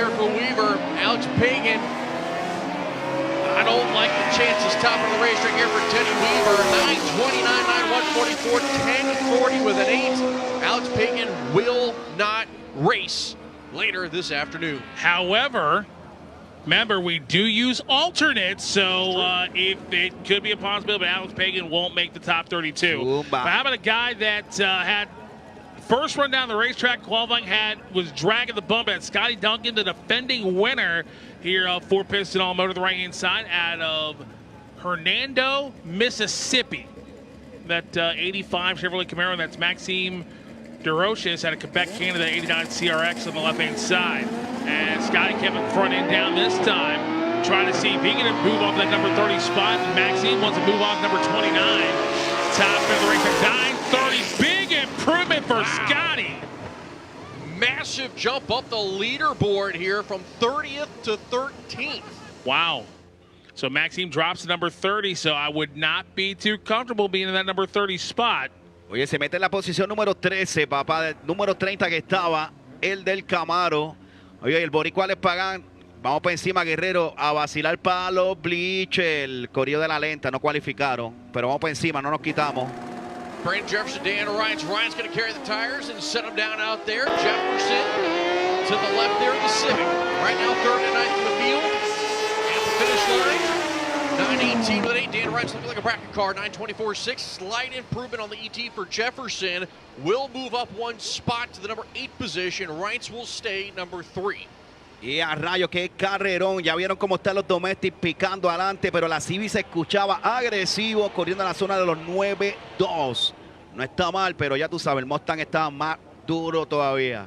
there for Weaver. Alex Pagan. I don't like the chances top of the racetrack here for Teddy Weaver. 9:29, 9:144, 10:40 with an 8. Alex Pagan will not race later this afternoon. However, remember, we do use alternates, so if it could be a possibility, but Alex Pagan won't make the top 32. But how about a guy that had first run down the racetrack qualifying, was dragging the bump at Scotty Duncan, the defending winner here of Four Piston All Motor, the right-hand side, out of Hernando, Mississippi. That 85 Chevrolet Camaro, that's Maxime DeRoches out of Quebec, Canada, 89 CRX on the left-hand side. And Scotty kept it front end down this time, trying to see if he can move off that number 30 spot. And Maxime wants to move off number 29. Top of the race at 9:30. Big improvement for Scotty. Massive jump up the leaderboard here from 30th to 13th. Wow. So Maxime drops to number 30, so I would not be too comfortable being in that number 30 spot. Oye, se mete en la posición número 13, papá. Número 30 que estaba, el del Camaro. Oye, el boricua les pagan. Vamos para encima, Guerrero, a vacilar para los bleachers. El corrido de la lenta, no cualificaron. Pero vamos para encima, no nos quitamos. Brandon Jefferson, Dan Ryan's going to carry the tires and set them down out there. Jefferson to the left there in the Civic. Right now, 3rd and 9th in the field. At the finish line, 9:18 with an 8. Dan Ryan's looking like a bracket car. 9:24.6. Slight improvement on the ET for Jefferson. Will move up one spot to the number 8 position. Ryan's will stay number 3. Y a rayo, qué carrerón. Ya vieron cómo están los Domestic picando adelante, pero la Civic se escuchaba agresivo, corriendo en la zona de los 9-2. No está mal, pero ya tú sabes, el Mustang está más duro todavía.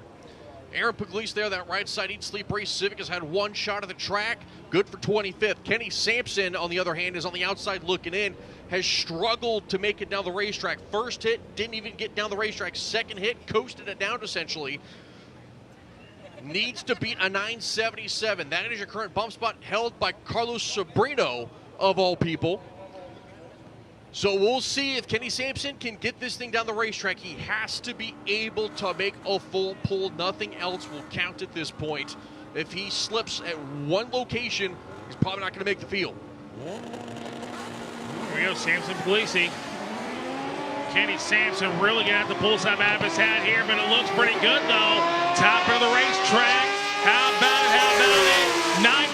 Aaron Puglisi there, that right side Eat Sleep Race Civic has had one shot of the track, good for 25th. Kenny Sampson, on the other hand, is on the outside looking in, has struggled to make it down the racetrack. First hit, didn't even get down the racetrack. Second hit, coasted it down essentially. Needs to beat a 977. That is your current bump spot, held by Carlos Sobrino, of all people. So we'll see if Kenny Sampson can get this thing down the racetrack. He has to be able to make a full pull. Nothing else will count at this point. If he slips at one location, he's probably not going to make the field. Here we go, Sampson Puglisi. Kenny Sampson really going to have to pull some out of his hat here, but it looks pretty good, though. Top of the racetrack. How about it?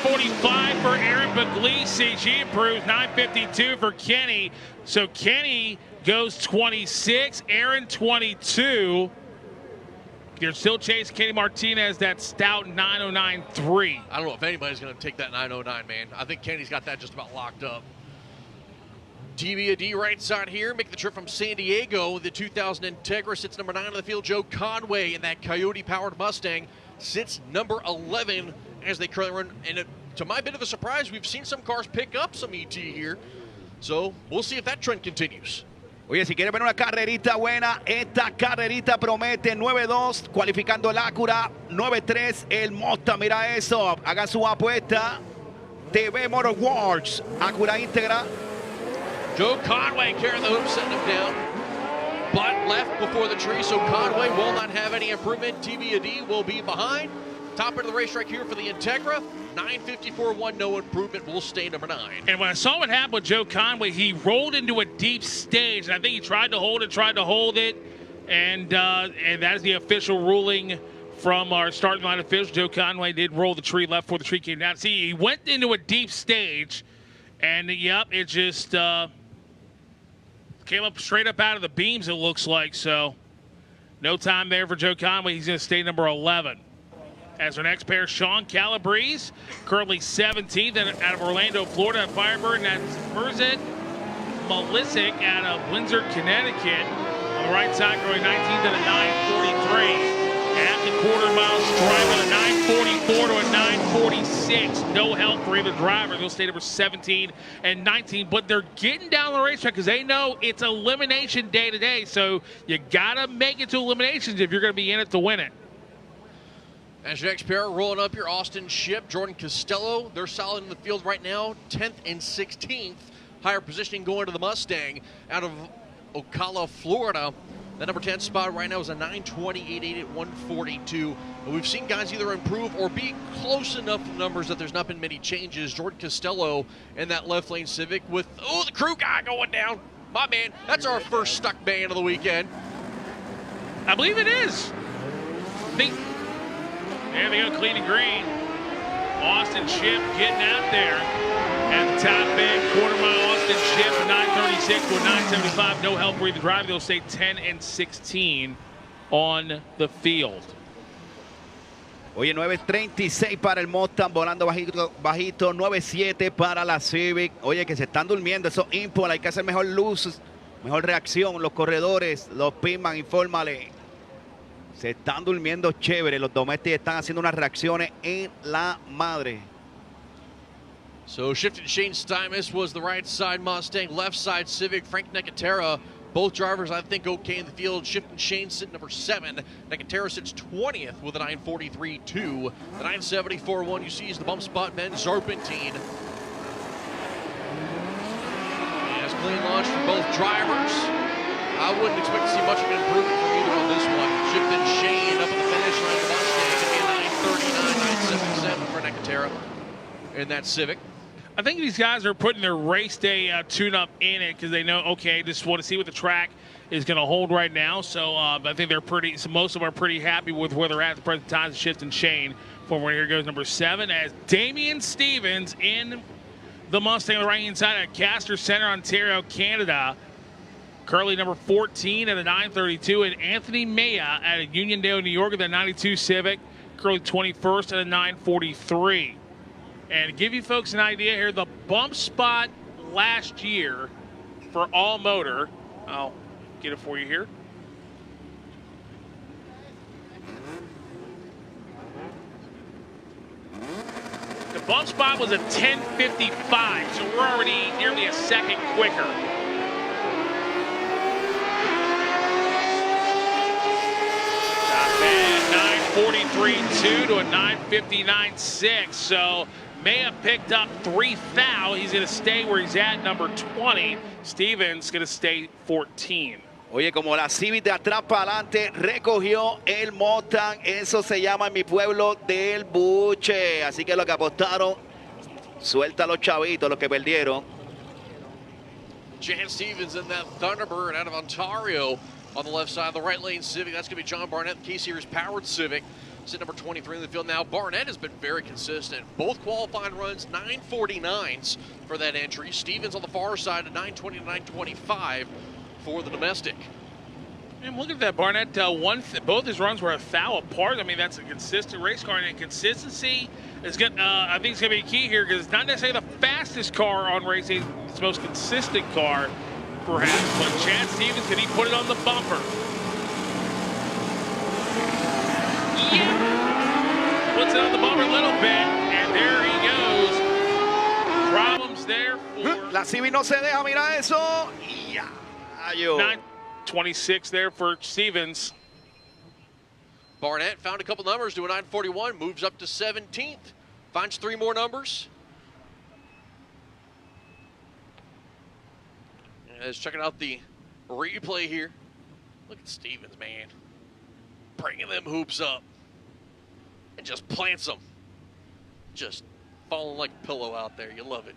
9:45 for Aaron Puglisi. She improves. 9:52 for Kenny. So Kenny goes 26, Aaron 22. They're still chasing Kenny Martinez, that stout 9:09.3. I don't know if anybody's going to take that 9:09, man. I think Kenny's got that just about locked up. TBAD right side here, making the trip from San Diego. The 2000 Integra sits number 9 on the field. Joe Conway in that Coyote-powered Mustang sits number 11 as they currently run. And to my bit of a surprise, we've seen some cars pick up some ET here. So we'll see if that trend continues. Oye, si quiere ver una carrerita buena, esta carrerita promete 9-2, cualificando el Acura, 9-3 el Mustang. Mira eso, hagan su apuesta. TV Motor Works, Acura íntegra. Joe Conway carrying the hoop, setting him down. But left before the tree, so Conway will not have any improvement. TBAD will be behind. Top end of the racetrack here for the Integra. 9:54.1, no improvement, will stay number 9. And when I saw what happened with Joe Conway, he rolled into a deep stage, and I think he tried to hold it, and that is the official ruling from our starting line official. Joe Conway did roll the tree left before the tree came down. See, he went into a deep stage, and yep, it just came up straight up out of the beams, it looks like. So no time there for Joe Conway. He's going to stay number 11. As our next pair, Sean Calabrese, currently 17th out of Orlando, Florida. Firebird, and that's Merzit Malisic out of Windsor, Connecticut. On the right side, going 19th at a 9:43. At the quarter mile stripe with a 9:44 to a 9:46. No help for either driver. They'll stay number 17 and 19, but they're getting down the racetrack because they know it's elimination day today. So you got to make it to eliminations if you're going to be in it to win it. As your next pair, rolling up your Austin Ship, Jordan Costello. They're solid in the field right now, 10th and 16th. Higher positioning going to the Mustang out of Ocala, Florida. The number 10 spot right now is a 928.8 at 142. And we've seen guys either improve or be close enough numbers that there's not been many changes. Jordan Costello in that left lane Civic with, oh, the crew guy going down. My man, that's our first stuck man of the weekend. I believe it is. There they go, clean and green. Austin Ship getting out there. At the top end, quarter mile Austin Ship, 936 to a 975. No help for either driver. They'll stay 10 and 16 on the field. Oye, 9.36 para el Mustang, volando bajito, bajito. 9.7 para la Civic. Oye, que se están durmiendo esos impulsos. Hay que hacer mejor luz, mejor reacción. Los corredores, los pitman, infórmale. Se están durmiendo chévere. Los domésticos están haciendo unas reacciones en la madre. So shifted Shane Stymus was the right side Mustang, left side Civic, Frank Nicotera. Both drivers, I think, okay in the field. Shifting Shane sitting number 7. Nicotera sits 20th with a 943.2. The 974.1 you see is the bump spot, Ben Zarpentine. Yes, clean launch for both drivers. I wouldn't expect to see much of an improvement from either on this one. Shifting Shane up at the finish line, the Mustang, going to be a 939, 977 for Nicotera in that Civic. I think these guys are putting their race day tune-up in it because they know, okay, just want to see what the track is going to hold right now. So I think they're pretty. So most of them are pretty happy with where they're at the present time. Shifting Shane forward. Here goes number 7 as Damian Stevens in the Mustang on the right-hand side at Castor Center, Ontario, Canada. Currently number 14 at a 932, and Anthony Maya at a Uniondale, New York at the 92 Civic. Currently 21st at a 943. And to give you folks an idea here, the bump spot last year for All Motor, I'll get it for you here. The bump spot was a 10:55, so we're already nearly a second quicker. Top end, 943.2 to a 959.6, so Maya picked up 3 foul. He's going to stay where he's at, number 20. Stevens going to stay 14. Oye, como la Civic de atrás para adelante recogió el Mustang, eso se llama en mi pueblo del buche. Así que los que apostaron, suelta a los chavitos, los que perdieron. Jan Stevens in that Thunderbird out of Ontario on the left side. The right lane Civic, that's going to be John Barnett, the K-Series powered Civic. Sit number 23 in the field now. Barnett has been very consistent. Both qualifying runs, 949s for that entry. Stevens on the far side, a 920 to 925 for the domestic. And look at that, Barnett. Both his runs were a foul apart. I mean, that's a consistent race car, and consistency is going. I think it's going to be key here because it's not necessarily the fastest car on race day. It's the most consistent car, perhaps. But Chad Stevens, can he put it on the bumper? Yeah. Puts it on the bumper a little bit, and there he goes. Problems there for... La Civic no se deja, mira eso. Yeah. 926 there for Stevens. Barnett found a couple numbers to a 941, moves up to 17th. Finds 3 more numbers. As checking out the replay here. Look at Stevens, man. Bringing them hoops up. And just plants them. Just falling like a pillow out there. You love it.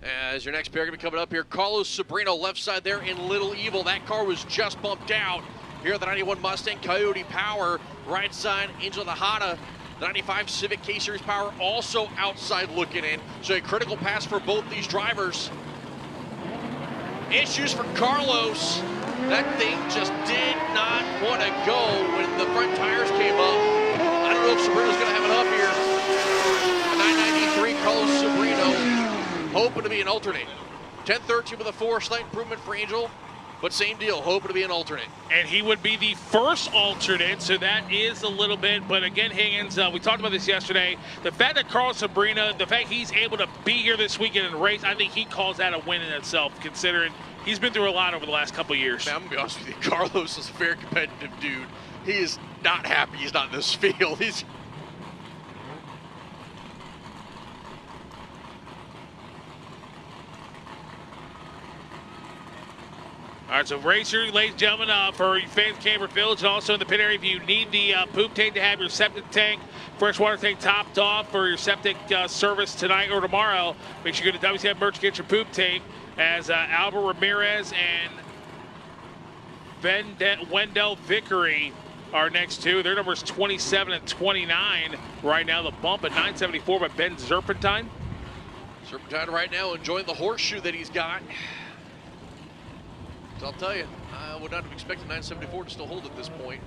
As your next pair going to be coming up here, Carlos Sobrino left side there in Little Evil. That car was just bumped out. Here at the 91 Mustang Coyote Power, right side Angel Tejada. The 95 Civic K-Series Power also outside looking in. So a critical pass for both these drivers. Issues for Carlos. That thing just did not want to go when the front tires came up. I don't know if Sobrino's going to have it up here. A 993 Carlos Sobrino, hoping to be an alternate. 10-13 with a 4, slight improvement for Angel. But same deal, hoping to be an alternate. And he would be the first alternate, so that is a little bit. But again, Higgins, we talked about this yesterday. The fact that Carlos Sobrino, the fact he's able to be here this weekend and race, I think he calls that a win in itself, considering he's been through a lot over the last couple of years. Man, I'm going to be honest with you. Carlos is a very competitive dude. He is not happy he's not in this field. All right, so racers, ladies and gentlemen, for fans of Cambridge Village and also in the pit area, if you need the poop tank to have your septic tank, freshwater tank topped off for your septic service tonight or tomorrow, make sure you go to WCF Merch, get your poop tank, as Albert Ramirez and Wendell Vickery are next two. Their numbers 27 and 29 right now. The bump at 974 by Ben Serpentine. Serpentine right now enjoying the horseshoe that he's got. I'll tell you, I would not have expected 974 to still hold at this point.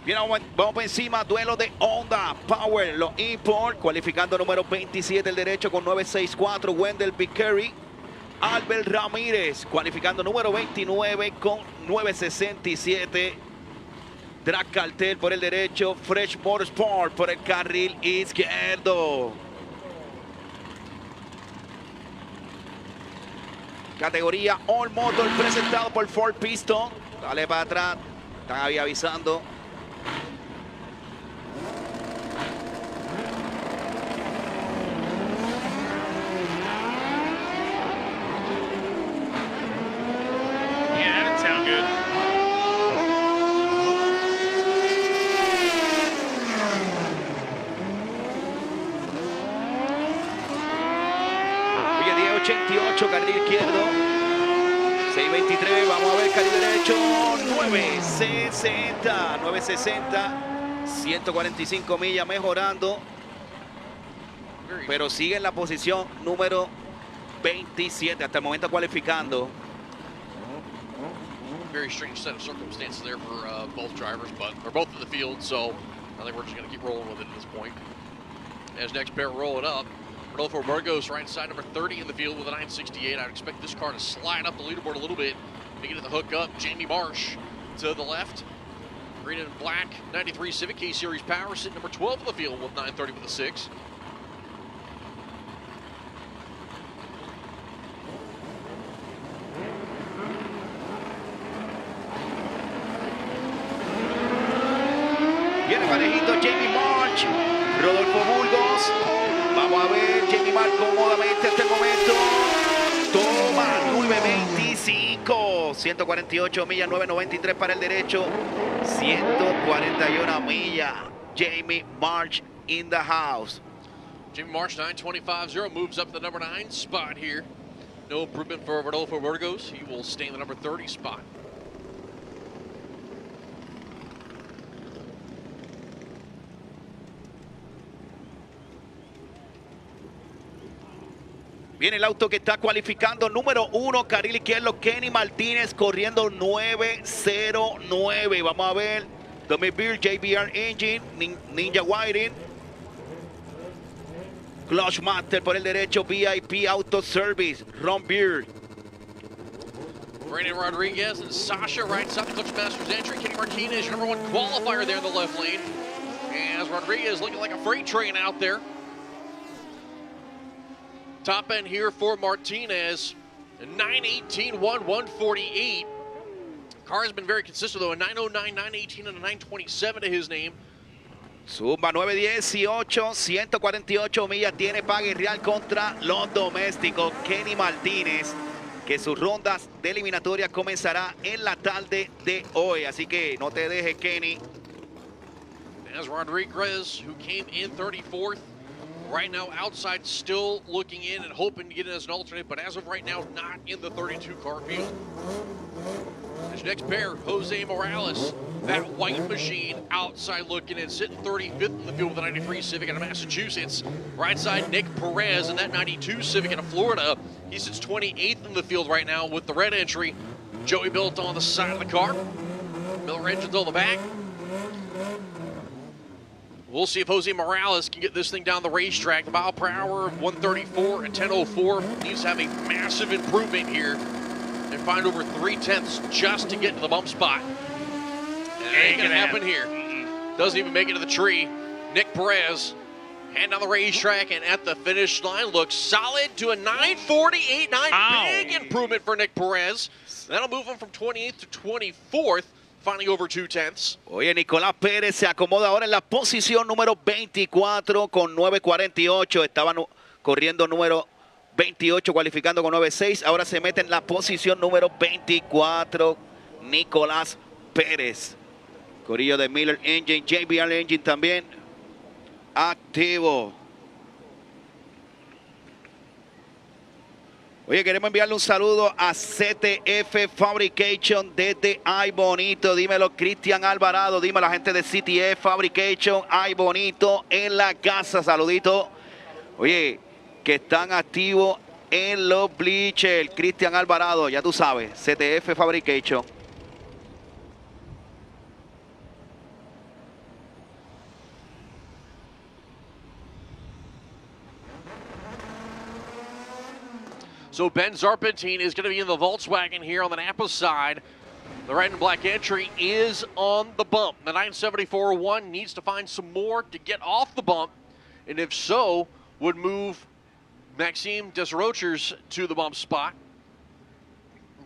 Bien, vamos por encima, duelo de Honda Power, los import, cualificando número 27 el derecho con 964, Wendell Vickery. Albert Ramírez, cualificando número 29 con 967. Drag Cartel por el derecho, Fresh Motorsport por el carril izquierdo. Categoría All Motor presentado por Ford Piston. Dale para atrás. Están ahí avisando. Yeah, that didn't sound good. Oye, 1088, carril izquierdo. 623, vamos a ver carril derecho. 960. 960. 145 millas mejorando. Pero sigue en la posición número 27 hasta el momento cualificando. Very strange set of circumstances there for both drivers, but they're both in the field, so I think we're just going to keep rolling with it at this point. As next pair rolling up, Rodolfo Burgos right side number 30 in the field with a 968. I'd expect this car to slide up the leaderboard a little bit to get to the hookup. Jamie Marsh to the left. Green and black 93 Civic K-Series power, sitting number 12 in the field with 930 with a 6. Viene parejito Jamie March, Rodolfo Burgos. Vamos a ver, Jamie March cómodamente hasta el momento. Toma, 925. 148 millas, 993 para el derecho. 141 millas. Jamie March in the house. Jamie March 925.0 moves up to the number 9 spot here. No improvement for Rodolfo Burgos. He will stay in the number 30 spot. Viene el auto que está cualificando número 1, carril izquierdo, Kenny Martínez corriendo 909. Vamos a ver, Tommy Beer, JBR Engine, Ninja Wiring. Clutch Master por el derecho, VIP Auto Service, Ron Beer. Brandon Rodriguez and Sasha right side, the Clutch Masters entry. Kenny Martinez, your number 1 qualifier there in the left lane. As Rodriguez looking like a freight train out there. Top end here for Martinez, a 918, 148. Car has been very consistent though, a 909, 918, and a 927 to his name. Zumba 918, 148 millas tiene para guerrear contra los domésticos. Kenny Martínez, que sus rondas de eliminatoria comenzará en la tarde de hoy. Así que no te dejes, Kenny. As Rodriguez, who came in 34th, right now outside, still looking in and hoping to get in as an alternate, but as of right now, not in the 32 car field. This next pair, Jose Morales, that white machine outside looking in, sitting 35th in the field with a 93 Civic out of Massachusetts. Right side, Nick Perez in that 92 Civic out of Florida. He sits 28th in the field right now with the red entry. Joey Built on the side of the car. Miller Engines on the back. We'll see if Jose Morales can get this thing down the racetrack. The mile per hour of 134 and 10:04 needs to have a massive improvement here and find over 3/10 just to get to the bump spot. And it ain't gonna happen here. Doesn't even make it to the tree. Nick Perez, hand down the racetrack and at the finish line looks solid to a 948.9. Big improvement for Nick Perez. That'll move him from 28th to 24th. Finally over 2/10. Oye, Nicolás Pérez se acomoda ahora en la posición número 24 con 9:48. Estaba corriendo número 28 cualificando con 9.6. Ahora se mete en la posición número 24 Nicolás Pérez. Corillo de Miller Engine, JBL Engine también activo. Oye, queremos enviarle un saludo a CTF Fabrication desde Ay Bonito. Dímelo, Cristian Alvarado. Dímelo, la gente de CTF Fabrication. Ay Bonito en la casa. Saludito. Oye, que están activos en los bleachers. Cristian Alvarado, ya tú sabes. CTF Fabrication. So Ben Zarpentine is going to be in the Volkswagen here on the Napa side. The red and black entry is on the bump. The 974-1 needs to find some more to get off the bump. And if so, would move Maxime Desrochers to the bump spot.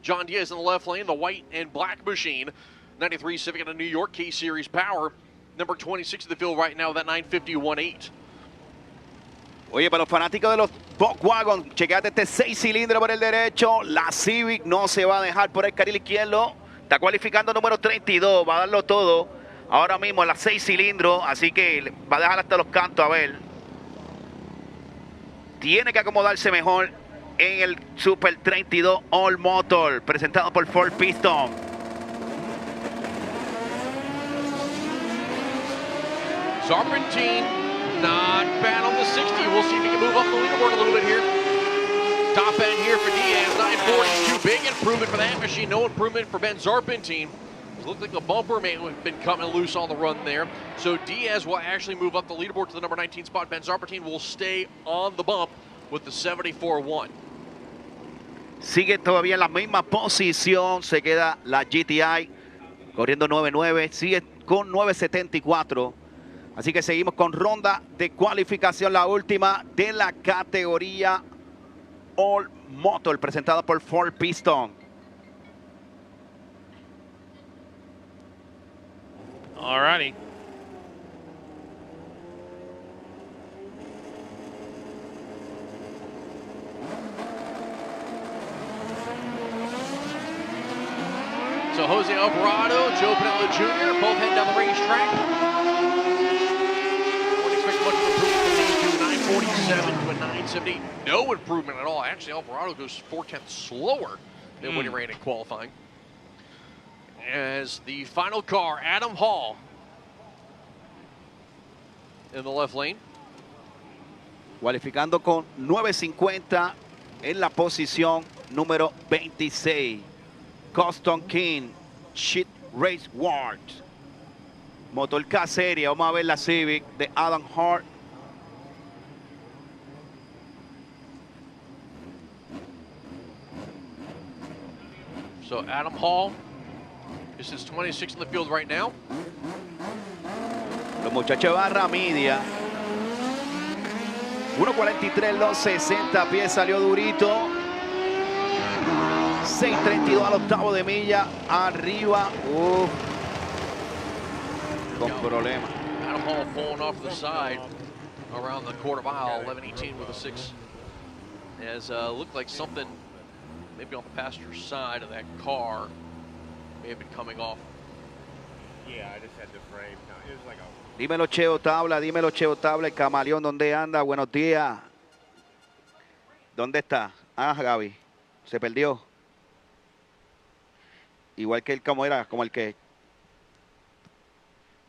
John Diaz in the left lane, the white and black machine. 93 Civic and a New York K-Series power. Number 26 in the field right now, that 951-8. Oye, para los fanáticos de los Volkswagen, chequeate este 6 cilindros por el derecho. La Civic no se va a dejar por el carril izquierdo. Está cualificando número 32, va a darlo todo. Ahora mismo en las 6 cilindros, así que va a dejar hasta los cantos a ver. Tiene que acomodarse mejor en el Super 32 All Motor, presentado por Ford Piston. Zarpentine. Not bad on the 60. We'll see if he can move up the leaderboard a little bit here. Top end here for Diaz. 942. Big improvement for that machine. No improvement for Ben Zarpentine. It looked like the bumper may have been coming loose on the run there. So Diaz will actually move up the leaderboard to the number 19 spot. Ben Zarpentine will stay on the bump with the 74-1. Sigue todavía en la misma posición. Se queda la GTI corriendo 9.9. Sigue con 9.74. Así que seguimos con ronda de cualificación, la última de la categoría All Motor, presentada por Ford Piston. Alrighty. So Jose Alvarado, Joe Pinella Jr., both heading down the racetrack. 947 to a 970. No improvement at all. Actually, Alvarado goes 0.4 slower than when he ran in qualifying. As the final car, Adam Hall in the left lane. Cualificando con 9.50 en la posición número 26. Custom King, Shit Race Ward. Motor K serie. Vamos a ver la Civic de Adam Hart. So Adam Hall is his 26th in the field right now. Los muchachos de barra media. 1.43 los 60 pies, salió durito. 6.32 al octavo de milla. Arriba. Con problema. Adam Hall falling off the side around the quarter mile. 11:18 with a 6. As looked like something maybe on the passenger side of that car may have been coming off. Yeah, I just had the frame. No, it was like a... Dímelo, Cheo Tabla, dímelo, Cheo Tabla, el camaleón, ¿dónde anda? Buenos días. ¿Dónde está? Ah, Gaby, se perdió. Igual que él, como era, como el que...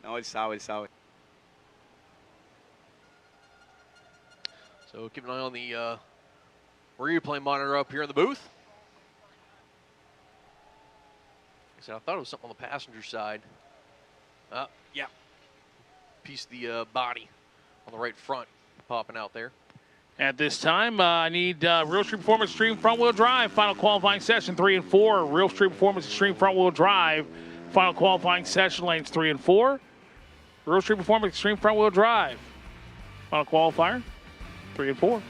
No, él sabe, él sabe. So keep an eye on the replay monitor up here in the booth. I thought it was something on the passenger side. Yeah. Piece of the body on the right front popping out there. At this time, I need Real Street Performance Extreme Front Wheel Drive. Final qualifying session 3 and 4. Real Street Performance Extreme Front Wheel Drive. Final qualifying session lanes 3 and 4. Real Street Performance Extreme Front Wheel Drive. Final qualifier 3 and 4.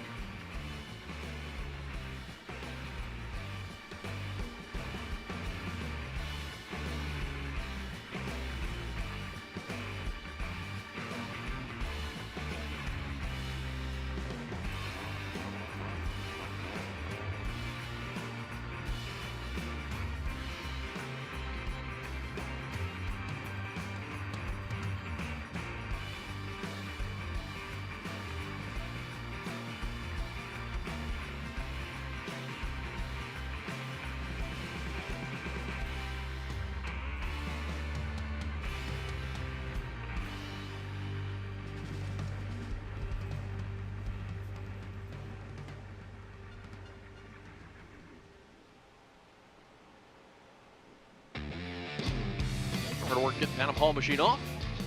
hard work to get the Phantom Hall machine off.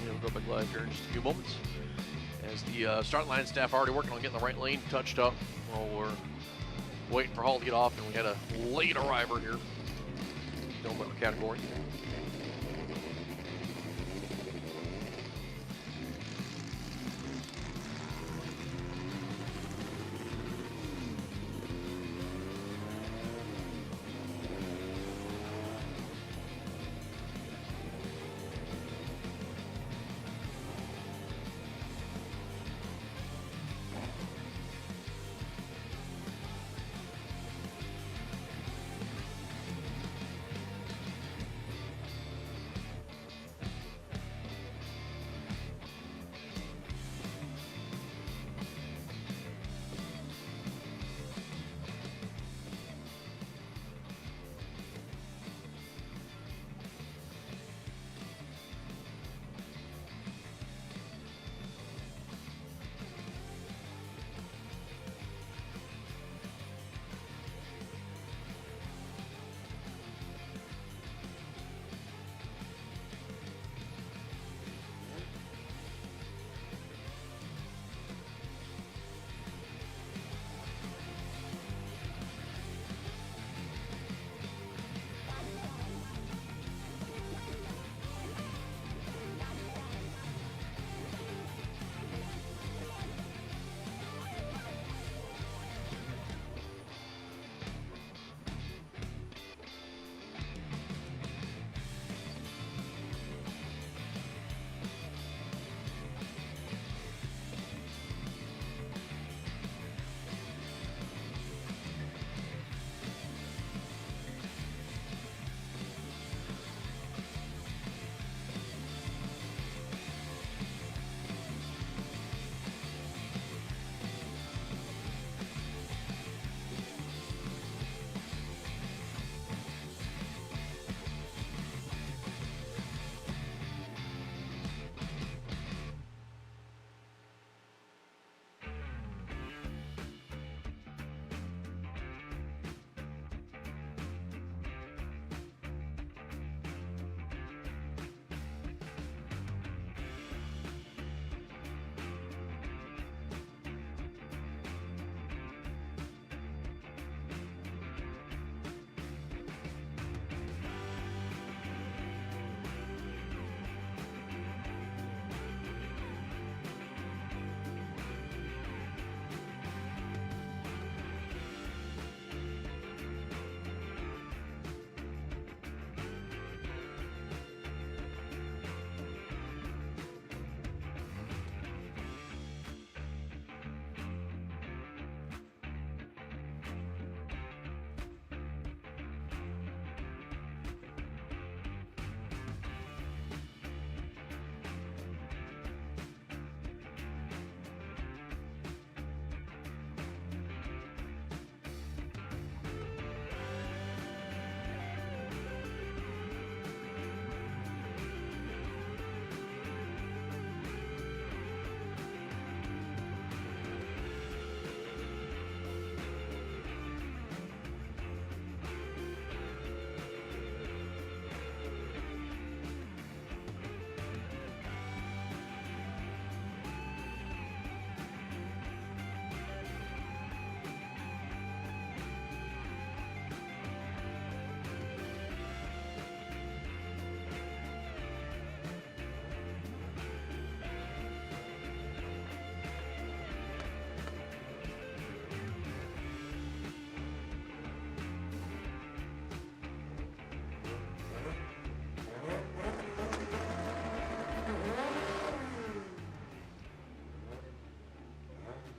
We'll go back live here in just a few moments. As the start line staff already working on getting the right lane touched up while we're waiting for Hall to get off, and we had a late arriver here. Don't let the category.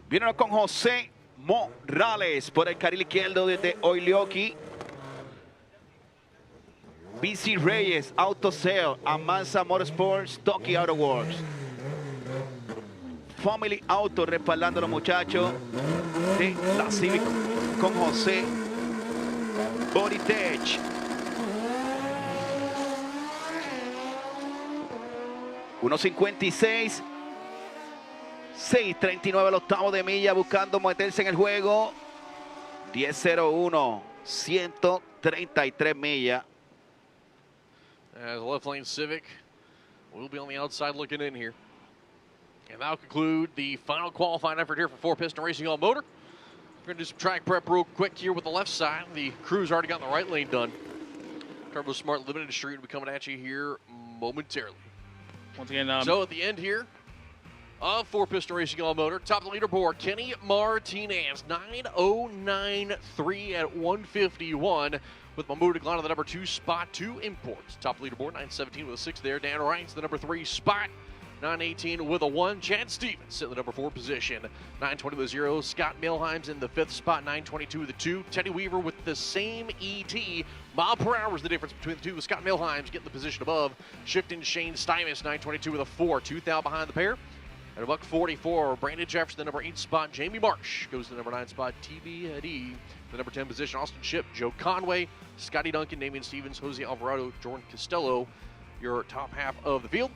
Vienen con José Morales por el carril izquierdo desde Oilioki. BC Reyes, Auto Sale, Amanza Motorsports, Toki Auto Works. Family Auto respaldando a los muchachos de la Civic con José Bodytech. $1.56. 6.39 el octavo de milla buscando meterse en el juego. 10.01, 133 millas. as a left lane Civic will be on the outside looking in here. And that'll conclude the final qualifying effort here for 4-piston racing all motor. We're going to do some track prep real quick here with the left side. The crew's already got the right lane done. Turbo Smart Limited Street will be coming at you here momentarily. Once again, so at the end here of 4-piston racing all motor, top of the leaderboard, Kenny Martinez, 9:09.3 at 151 with Mahmoud Aglana, the number 2 spot, 2 imports. Top of the leaderboard, 9:17 with a 6 there. Dan Wright's the number 3 spot, 9:18 with a 1. Chad Stevens in the number 4 position, 9:20 with a 0. Scott Milheim's in the 5th spot, 9:22 with a 2. Teddy Weaver with the same ET. Mile per hour is the difference between the two, with Scott Milheim's getting the position above. Shifting Shane Stymus, 9:22 with a 4. 2,000 behind the pair. At a $144, Brandon Jefferson, the number 8 spot. Jamie Marsh goes to the number 9 spot. TBD, the number 10 position. Austin Ship, Joe Conway, Scotty Duncan, Damian Stevens, Jose Alvarado, Jordan Costello, your top half of the field.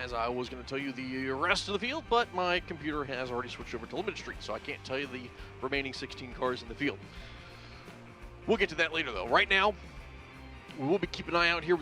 As I was going to tell you the rest of the field, but my computer has already switched over to Limited Street, so I can't tell you the remaining 16 cars in the field. We'll get to that later, though. Right now, we will be keeping an eye out here